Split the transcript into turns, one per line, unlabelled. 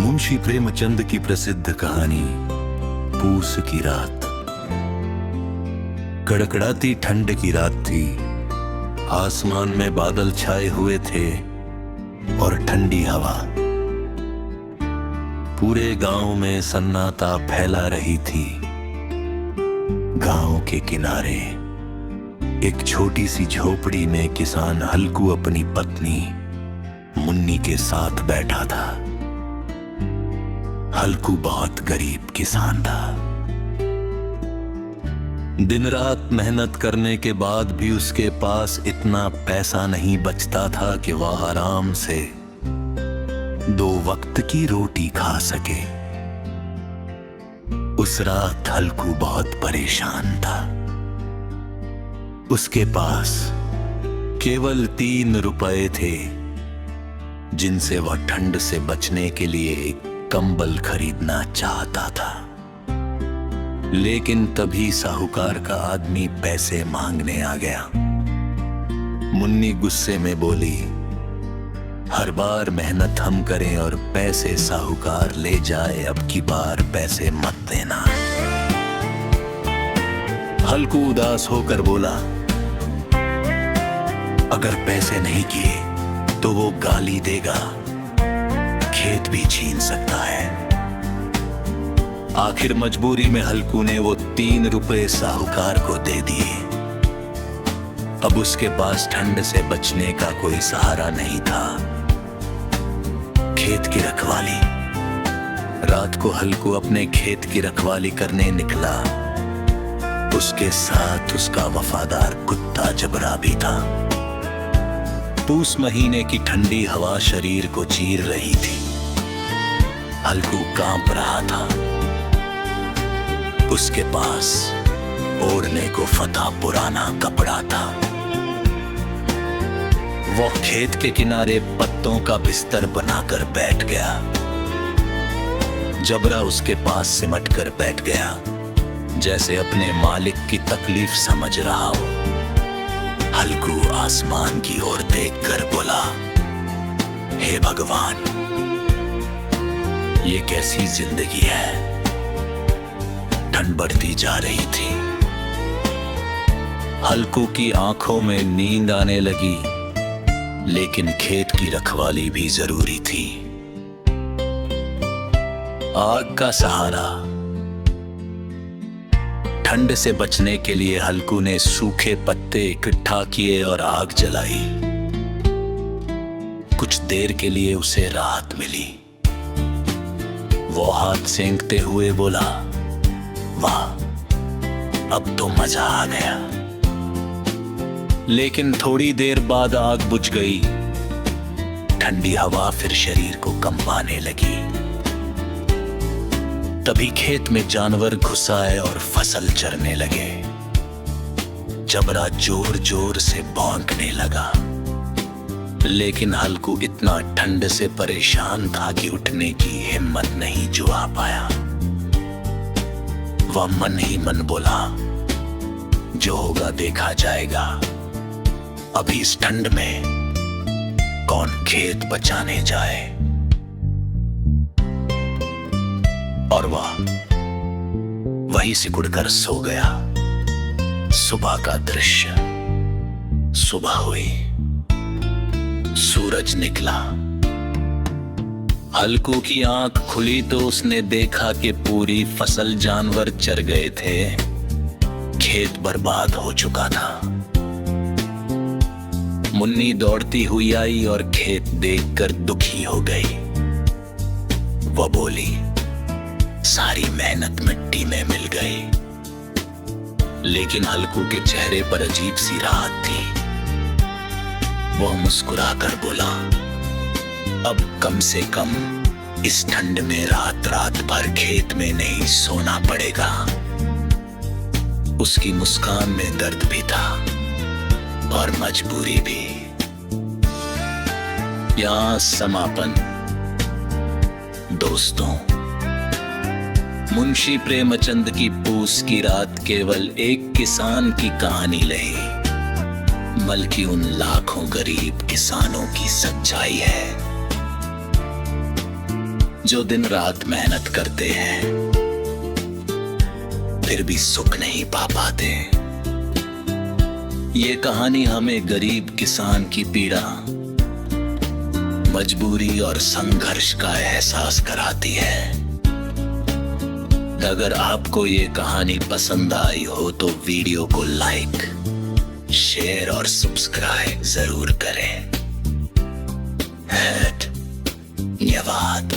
मुंशी प्रेमचंद की प्रसिद्ध कहानी पूस की रात। कड़कड़ाती ठंड की रात थी। आसमान में बादल छाए हुए थे और ठंडी हवा। पूरे गांव में सन्नाटा फैला रही थी। गांव के किनारे एक छोटी सी झोपड़ी में किसान हल्कू अपनी पत्नी मुन्नी के साथ बैठा था। हल्कू बहुत गरीब किसान था। दिन रात मेहनत करने के बाद भी उसके पास इतना पैसा नहीं बचता था कि वह आराम से 2 वक्त की रोटी खा सके। उस रात हल्कू बहुत परेशान था। उसके पास केवल 3 रुपए थे, जिनसे वह ठंड से बचने के लिए एक कंबल खरीदना चाहता था। लेकिन तभी साहूकार का आदमी पैसे मांगने आ गया। मुन्नी गुस्से में बोली, हर बार मेहनत हम करें और पैसे साहूकार ले जाए, अब की बार पैसे मत देना। हल्कू उदास होकर बोला, अगर पैसे नहीं किए तो वो गाली देगा, खेत भी छीन सकता है। आखिर मजबूरी में हल्कू ने वो 3 रुपए साहूकार को दे दिए। अब उसके पास ठंड से बचने का कोई सहारा नहीं था। खेत की रखवाली। रात को हल्कू अपने खेत की रखवाली करने निकला। उसके साथ उसका वफादार कुत्ता जबरा भी था। पूस महीने की ठंडी हवा शरीर को चीर रही थी। हल्कू कांप रहा था। उसके पास ओढ़ने को फटा पुराना कपड़ा था। वो खेत के किनारे पत्तों का बिस्तर बनाकर बैठ गया। जबरा उसके पास सिमट कर बैठ गया, जैसे अपने मालिक की तकलीफ समझ रहा हो। हल्कू आसमान की ओर देखकर बोला, हे भगवान, ये कैसी जिंदगी है। ठंड बढ़ती जा रही थी। हल्कू की आंखों में नींद आने लगी, लेकिन खेत की रखवाली भी जरूरी थी। आग का सहारा। ठंड से बचने के लिए हल्कू ने सूखे पत्ते इकट्ठा किए और आग जलाई। कुछ देर के लिए उसे राहत मिली। वो हाथ सेंकते हुए बोला, वाह, अब तो मजा आ गया। लेकिन थोड़ी देर बाद आग बुझ गई। ठंडी हवा फिर शरीर को कंपाने लगी। तभी खेत में जानवर घुस आए और फसल चरने लगे। जबरा जोर जोर से भौंकने लगा। लेकिन हल्कू इतना ठंड से परेशान था कि उठने की हिम्मत नहीं जुआ पाया। वह मन ही मन बोला, जो होगा देखा जाएगा। अभी इस ठंड में कौन खेत बचाने जाए। और वह वहीं सिकुड़कर सो गया। सुबह का दृश्य। सुबह हुई, सूरज निकला। हल्कू की आंख खुली तो उसने देखा कि पूरी फसल जानवर चर गए थे। खेत बर्बाद हो चुका था। मुन्नी दौड़ती हुई आई और खेत देखकर दुखी हो गई। वह बोली, सारी मेहनत मिट्टी में मिल गई। लेकिन हल्कू के चेहरे पर अजीब सी राहत थी। वह मुस्कुराकर बोला, अब कम से कम इस ठंड में रात रात भर खेत में नहीं सोना पड़ेगा। उसकी मुस्कान में दर्द भी था और मजबूरी भी। यहाँ समापन। दोस्तों, मुंशी प्रेमचंद की पूस की रात केवल एक किसान की कहानी नहीं, बल्कि उन लाखों गरीब किसानों की सच्चाई है जो दिन रात मेहनत करते हैं फिर भी सुख नहीं पा पाते। ये कहानी हमें गरीब किसान की पीड़ा, मजबूरी और संघर्ष का एहसास कराती है। अगर आपको ये कहानी पसंद आई हो तो वीडियो को लाइक, शेयर और सब्सक्राइब जरूर करें। धन्यवाद।